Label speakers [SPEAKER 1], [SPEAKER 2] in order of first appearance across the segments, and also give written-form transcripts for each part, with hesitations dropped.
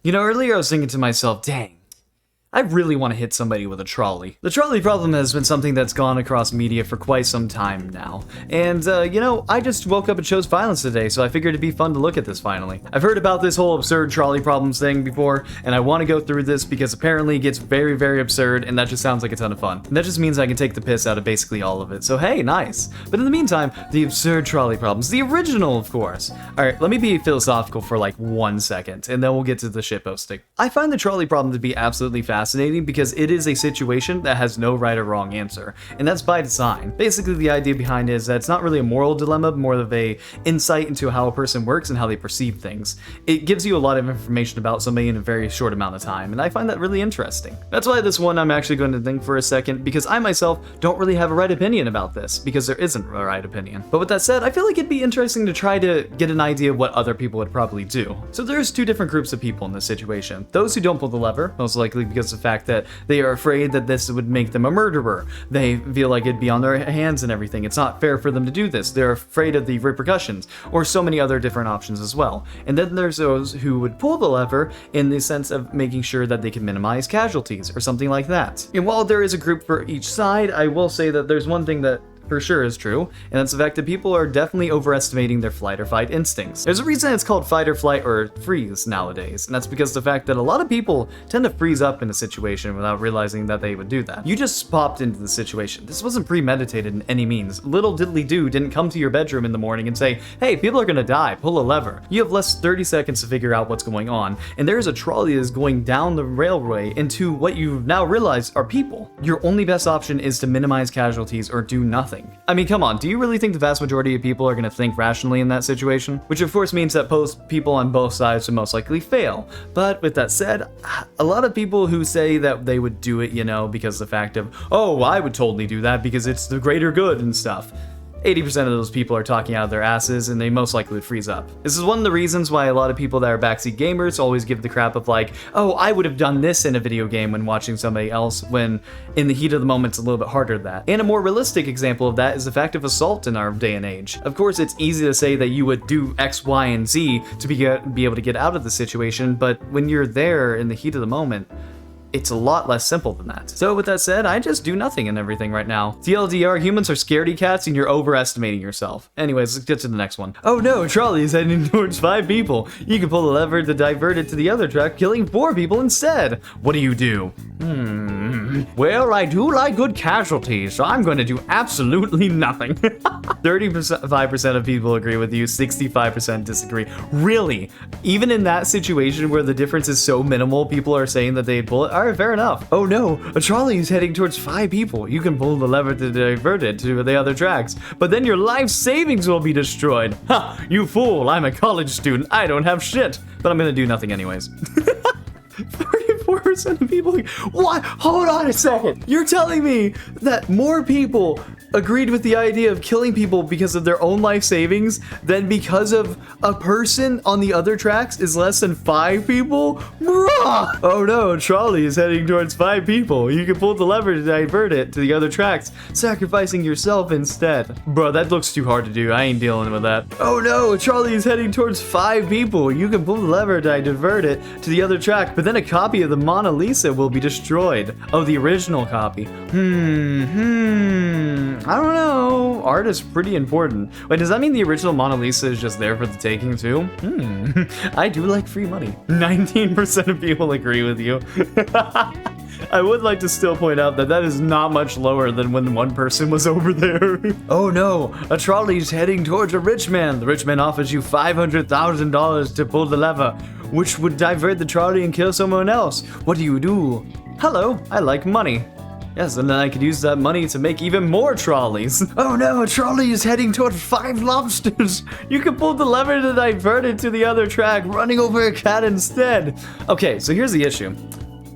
[SPEAKER 1] You know, earlier I was thinking to myself, dang, I really want to hit somebody with a trolley. The trolley problem has been something that's gone across media for quite some time now. And, you know, I just woke up and chose violence today, so I figured it'd be fun to look at this finally. I've heard about this whole absurd trolley problems thing before, and I want to go through this because apparently it gets very, very absurd, and that just sounds like a ton of fun. And that just means I can take the piss out of basically all of it, so hey, nice. But in the meantime, the absurd trolley problems, the original, of course. Alright, let me be philosophical for like 1 second, and then we'll get to the shitposting. I find the trolley problem to be absolutely fascinating because it is a situation that has no right or wrong answer, and that's by design. Basically, the idea behind it is that it's not really a moral dilemma, but more of a insight into how a person works and how they perceive things. It gives you a lot of information about somebody in a very short amount of time, and I find that really interesting. That's why this one I'm actually going to think for a second, because I myself don't really have a right opinion about this, because there isn't a right opinion. But with that said, I feel like it'd be interesting to try to get an idea of what other people would probably do. So there's two different groups of people in this situation. Those who don't pull the lever, most likely because of the fact that they are afraid that this would make them a murderer. They feel like it'd be on their hands and everything. It's not fair for them to do this. They're afraid of the repercussions, or so many other different options as well. And then there's those who would pull the lever in the sense of making sure that they can minimize casualties, or something like that. And while there is a group for each side, I will say that there's one thing that for sure is true, and that's the fact that people are definitely overestimating their flight or fight instincts. There's a reason it's called fight or flight or freeze nowadays, and that's because of the fact that a lot of people tend to freeze up in a situation without realizing that they would do that. You just popped into the situation. This wasn't premeditated in any means. Little diddly do didn't come to your bedroom in the morning and say, hey, people are gonna die, pull a lever. You have less 30 seconds to figure out what's going on, and there's a trolley that is going down the railway into what you now realize are people. Your only best option is to minimize casualties or do nothing. I mean, come on, do you really think the vast majority of people are going to think rationally in that situation? Which of course means that people on both sides would most likely fail. But with that said, a lot of people who say that they would do it, you know, because the fact of, oh, I would totally do that because it's the greater good and stuff. 80% of those people are talking out of their asses, and they most likely would freeze up. This is one of the reasons why a lot of people that are backseat gamers always give the crap of like, oh, I would have done this in a video game when watching somebody else, when in the heat of the moment it's a little bit harder than that. And a more realistic example of that is the fact of assault in our day and age. Of course, it's easy to say that you would do X, Y, and Z to be able to get out of the situation, but when you're there in the heat of the moment, it's a lot less simple than that. So with that said, I just do nothing and everything right now. TLDR, humans are scaredy cats and you're overestimating yourself. Anyways, let's get to the next one. Oh no, a trolley is heading towards 5 people. You can pull the lever to divert it to the other track, killing 4 people instead. What do you do? Well, I do like good casualties, so I'm going to do absolutely nothing. 35% of people agree with you, 65% disagree. Really? Even in that situation where the difference is so minimal, people are saying that they'd pull it? Alright, fair enough. Oh no, a trolley is heading towards 5 people. You can pull the lever to divert it to the other tracks, but then your life savings will be destroyed. Ha! You fool, I'm a college student. I don't have shit. But I'm gonna do nothing anyways. 34% of people. What? Hold on a second. You're telling me that more people agreed with the idea of killing people because of their own life savings than because of a person on the other tracks is less than 5 people? Bruh! Oh no, a trolley is heading towards 5 people. You can pull the lever to divert it to the other tracks, sacrificing yourself instead. Bro, that looks too hard to do. I ain't dealing with that. Oh no, a trolley is heading towards 5 people. You can pull the lever to divert it to the other track, but then a copy of the Mona Lisa will be destroyed. Oh, the original copy. I don't know. Art is pretty important. Wait, does that mean the original Mona Lisa is just there for the taking too? I do like free money. 19% of people agree with you. I would like to still point out that that is not much lower than when one person was over there. Oh no, a trolley's heading towards a rich man. The rich man offers you $500,000 to pull the lever, which would divert the trolley and kill someone else. What do you do? Hello, I like money. Yes, and then I could use that money to make even more trolleys. Oh no, a trolley is heading towards 5 lobsters. You can pull the lever to divert it to the other track, running over a cat instead. Okay, so here's the issue.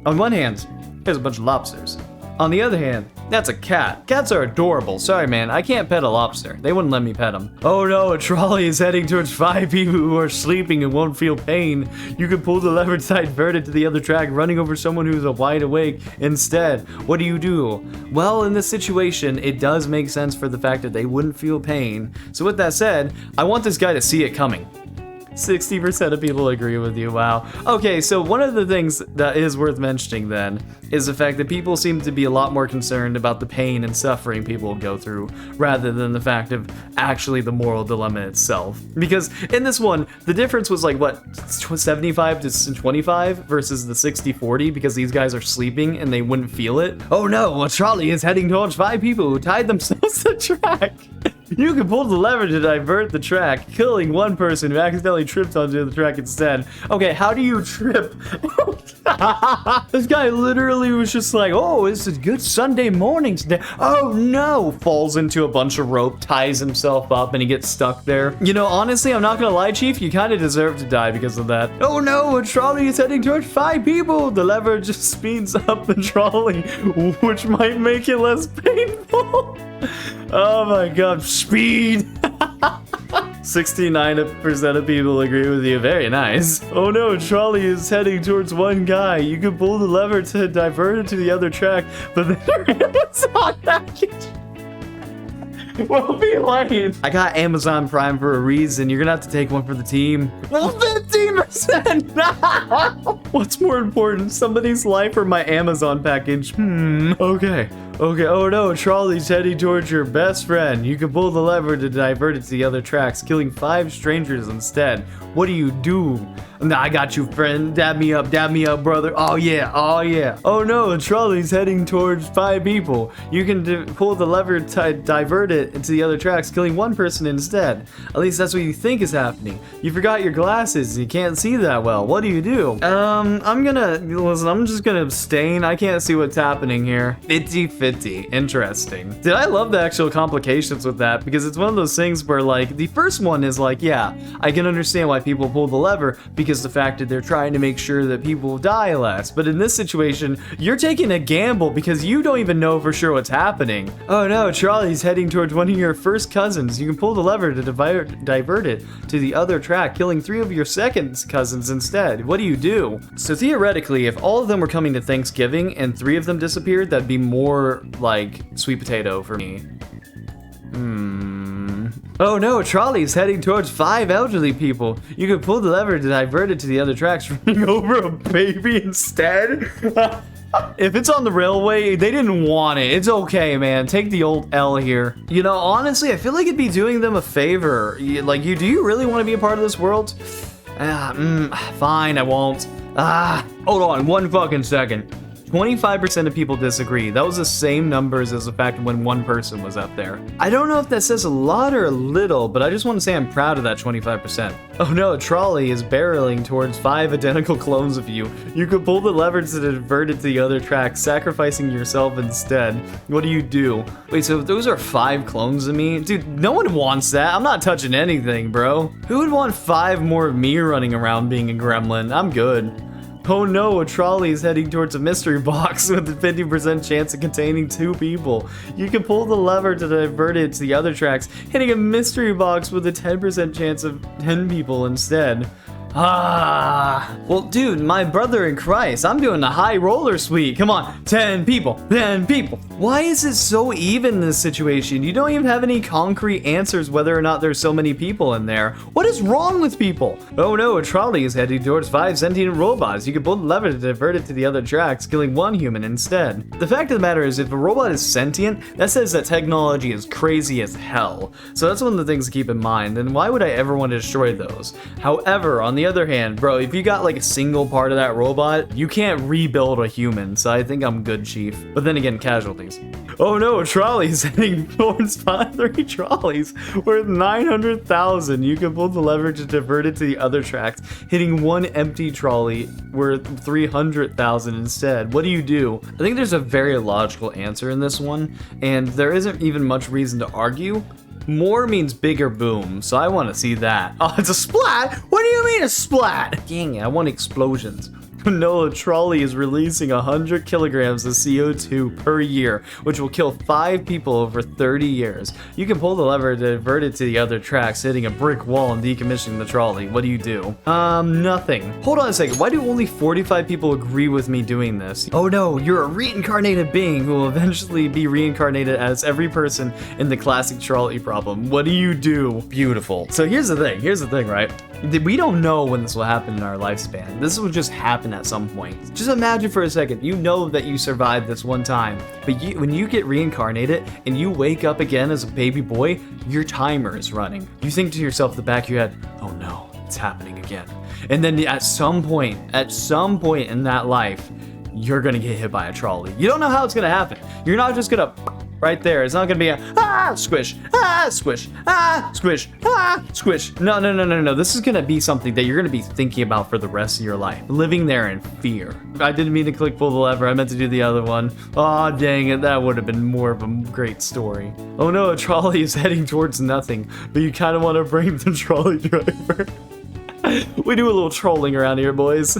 [SPEAKER 1] On one hand, there's a bunch of lobsters. On the other hand, that's a cat. Cats are adorable. Sorry, man, I can't pet a lobster. They wouldn't let me pet them. Oh no, a trolley is heading towards 5 people who are sleeping and won't feel pain. You can pull the lever to divert it to the other track, running over someone who's wide awake instead. What do you do? Well, in this situation, it does make sense for the fact that they wouldn't feel pain. So with that said, I want this guy to see it coming. 60% of people agree with you. Wow. Okay, so one of the things that is worth mentioning then is the fact that people seem to be a lot more concerned about the pain and suffering people go through rather than the fact of actually the moral dilemma itself. Because in this one, the difference was like, what, 75 to 25 versus the 60-40 because these guys are sleeping and they wouldn't feel it. Oh no, a trolley is heading towards 5 people who tied themselves to the track. You can pull the lever to divert the track, killing one person who accidentally tripped onto the track instead. Okay, how do you trip? This guy literally was just like, oh, it's a good Sunday morning today. Oh no! Falls into a bunch of rope, ties himself up, and he gets stuck there. You know, honestly, I'm not gonna lie, Chief, you kind of deserve to die because of that. Oh no, a trolley is heading towards 5 people! The lever just speeds up the trolley, which might make it less painful. Oh my god, speed! 69% of people agree with you. Very nice. Oh no, a trolley is heading towards one guy. You can pull the lever to divert it to the other track, but then Amazon package will be late. I got Amazon Prime for a reason. You're gonna have to take one for the team. Well, 15%! What's more important, somebody's life or my Amazon package? Okay. Okay, oh no, a trolley's heading towards your best friend. You can pull the lever to divert it to the other tracks, killing 5 strangers instead. What do you do? Nah, I got you, friend. Dab me up, brother. Oh yeah, oh yeah. Oh no, a trolley's heading towards 5 people. You can pull the lever to divert it into the other tracks, killing 1 person instead. At least that's what you think is happening. You forgot your glasses. You can't see that well. What do you do? I'm just gonna abstain. I can't see what's happening here. 50-50. Interesting. Dude, I love the actual complications with that because it's one of those things where, like, the first one is like, yeah, I can understand why people pull the lever because the fact that they're trying to make sure that people die less. But in this situation, you're taking a gamble because you don't even know for sure what's happening. Oh no, a trolley's heading towards one of your first cousins. You can pull the lever to divert it to the other track, killing 3 of your second cousins instead. What do you do? So theoretically, if all of them were coming to Thanksgiving and 3 of them disappeared, that'd be more like sweet potato for me. Oh no, a trolley's heading towards 5 elderly people. You can pull the lever to divert it to the other tracks, running over a baby instead. If it's on the railway, they didn't want it. It's okay, man. Take the old L here. You know, honestly, I feel like it'd be doing them a favor. Do you really want to be a part of this world? Fine, I won't. Hold on, 1 fucking second. 25% of people disagree. That was the same numbers as the fact when 1 person was up there. I don't know if that says a lot or a little, but I just want to say I'm proud of that 25%. Oh no, a trolley is barreling towards 5 identical clones of you. You could pull the lever to divert it to the other track, sacrificing yourself instead. What do you do? Wait, so those are 5 clones of me? Dude, no one wants that. I'm not touching anything, bro. Who would want 5 more of me running around being a gremlin? I'm good. Oh no, a trolley is heading towards a mystery box with a 50% chance of containing 2 people. You can pull the lever to divert it to the other tracks, hitting a mystery box with a 10% chance of 10 people instead. Well, dude, my brother in Christ, I'm doing the high roller suite. Come on, 10 people, 10 people. Why is it so even in this situation? You don't even have any concrete answers whether or not there's so many people in there. What is wrong with people? Oh no, a trolley is heading towards 5 sentient robots. You can pull the lever to divert it to the other tracks, killing 1 human instead. The fact of the matter is, if a robot is sentient, that says that technology is crazy as hell. So that's one of the things to keep in mind, and why would I ever want to destroy those? However, on the other hand, bro, if you got like a single part of that robot, you can't rebuild a human, so I think I'm good, Chief. But then again, casualties. Oh no, a trolley is heading towards 3 trolleys worth 900,000. You can pull the lever to divert it to the other tracks, hitting 1 empty trolley worth 300,000 instead. What do you do? I think there's a very logical answer in this one, and there isn't even much reason to argue. More means bigger boom, so I want to see that. Oh, it's a splat? What do you mean a splat? Dang it, I want explosions. No, a trolley is releasing 100 kilograms of CO2 per year, which will kill 5 people over 30 years. You can pull the lever to divert it to the other tracks, hitting a brick wall and decommissioning the trolley. What do you do? Nothing. Hold on a second. Why do only 45 people agree with me doing this? Oh no, you're a reincarnated being who will eventually be reincarnated as every person in the classic trolley problem. What do you do? Beautiful. So here's the thing, right? We don't know when this will happen in our lifespan. This will just happen at some point. Just imagine for a second, you know that you survived this one time, but when you get reincarnated and you wake up again as a baby boy, your timer is running. You think to yourself in the back of your head, oh no, it's happening again. And then at some point in that life, you're gonna get hit by a trolley. You don't know how it's gonna happen. You're not just gonna right there. It's not gonna be a squish, squish, squish, squish. No. This is gonna be something that you're gonna be thinking about for the rest of your life, living there in fear. I didn't mean to click pull the lever. I meant to do the other one. Aw, dang it. That would have been more of a great story. Oh no, a trolley is heading towards nothing, but you kind of want to bring the trolley driver. We do a little trolling around here, boys.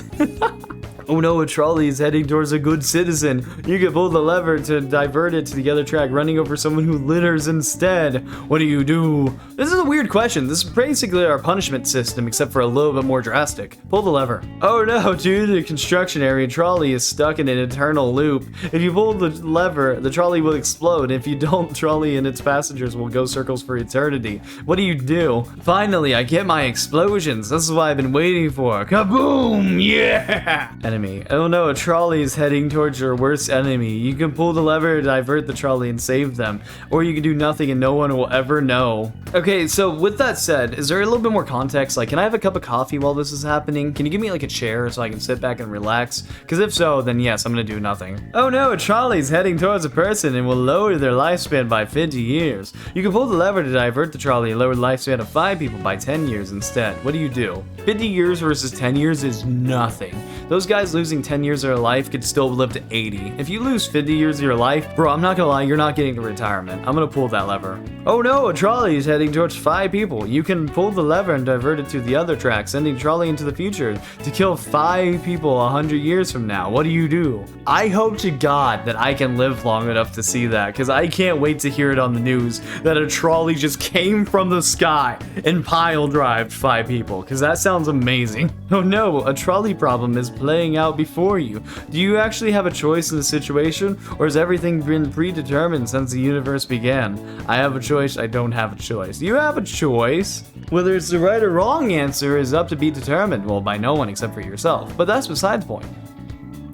[SPEAKER 1] Oh no, a trolley is heading towards a good citizen. You can pull the lever to divert it to the other track, running over someone who litters instead. What do you do? This is a weird question. This is basically our punishment system, except for a little bit more drastic. Pull the lever. Oh no, due to the construction area, trolley is stuck in an eternal loop. If you pull the lever, the trolley will explode. If you don't, trolley and its passengers will go circles for eternity. What do you do? Finally, I get my explosions. This is what I've been waiting for. Kaboom! Yeah! Enemy. Oh no, a trolley is heading towards your worst enemy. You can pull the lever to divert the trolley and save them, or you can do nothing and no one will ever know. Okay, so with that said, is there a little bit more context? Like, can I have a cup of coffee while this is happening? Can you give me like a chair so I can sit back and relax? Because if so, then yes, I'm gonna do nothing. Oh no, a trolley is heading towards a person and will lower their lifespan by 50 years. You can pull the lever to divert the trolley and lower the lifespan of 5 people by 10 years instead. What do you do? 50 years versus 10 years is nothing. Those guys losing 10 years of their life could still live to 80. If you lose 50 years of your life, bro, I'm not gonna lie, you're not getting to retirement. I'm gonna pull that lever. Oh no, a trolley is heading towards 5 people. You can pull the lever and divert it to the other track, sending trolley into the future to kill 5 people 100 years from now. What do you do? I hope to God that I can live long enough to see that, because I can't wait to hear it on the news that a trolley just came from the sky and pile drived 5 people, because that sounds amazing. Oh no, a trolley problem is playing out before you. Do you actually have a choice in the situation, or has everything been predetermined since the universe began? I have a choice, I don't have a choice. You have a choice. Whether it's the right or wrong answer is up to be determined, well, by no one except for yourself. But that's beside the point.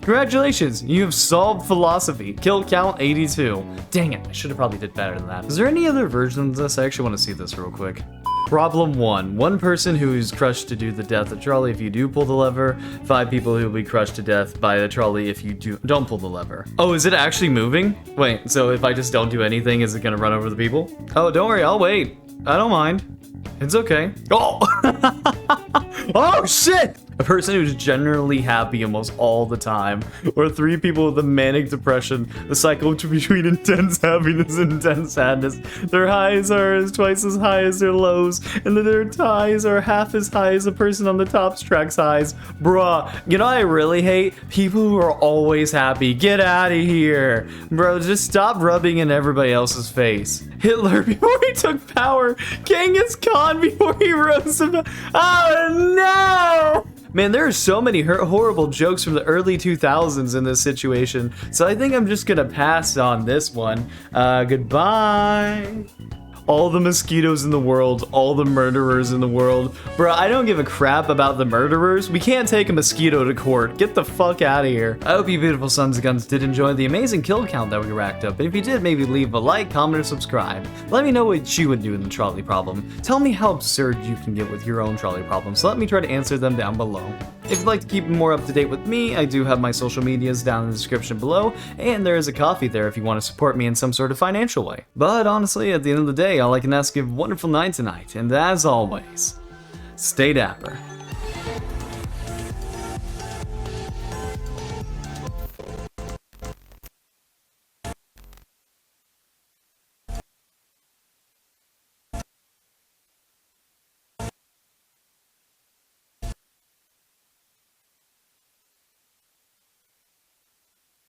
[SPEAKER 1] Congratulations, you have solved philosophy. Kill count 82. Dang it, I should have probably did better than that. Is there any other version of this? I actually want to see this real quick. Problem 1. One person who is crushed to do the death of trolley if you do pull the lever. 5 people who will be crushed to death by the trolley if you don't pull the lever. Oh, is it actually moving? Wait, so if I just don't do anything, is it gonna run over the people? Oh, don't worry, I'll wait. I don't mind. It's okay. Oh! Oh, shit! A person who's generally happy almost all the time, or 3 people with a manic depression, the cycle between intense happiness and intense sadness. Their highs are twice as high as their lows, and their highs are half as high as the person on the top track's highs. Bruh, you know what I really hate? People who are always happy. Get out of here. Bro, just stop rubbing in everybody else's face. Hitler before he took power. Genghis Khan before he rose above. Oh no! Man, there are so many horrible jokes from the early 2000s in this situation, so I think I'm just gonna pass on this one. Goodbye. All the mosquitoes in the world, all the murderers in the world. Bro, I don't give a crap about the murderers. We can't take a mosquito to court. Get the fuck out of here. I hope you beautiful sons of guns did enjoy the amazing kill count that we racked up. And if you did, maybe leave a like, comment, or subscribe. Let me know what you would do in the trolley problem. Tell me how absurd you can get with your own trolley problems. So let me try to answer them down below. If you'd like to keep more up to date with me, I do have my social medias down in the description below, and there is a coffee there if you want to support me in some sort of financial way. But honestly, at the end of the day, all I can ask you a wonderful night tonight, and as always, stay dapper.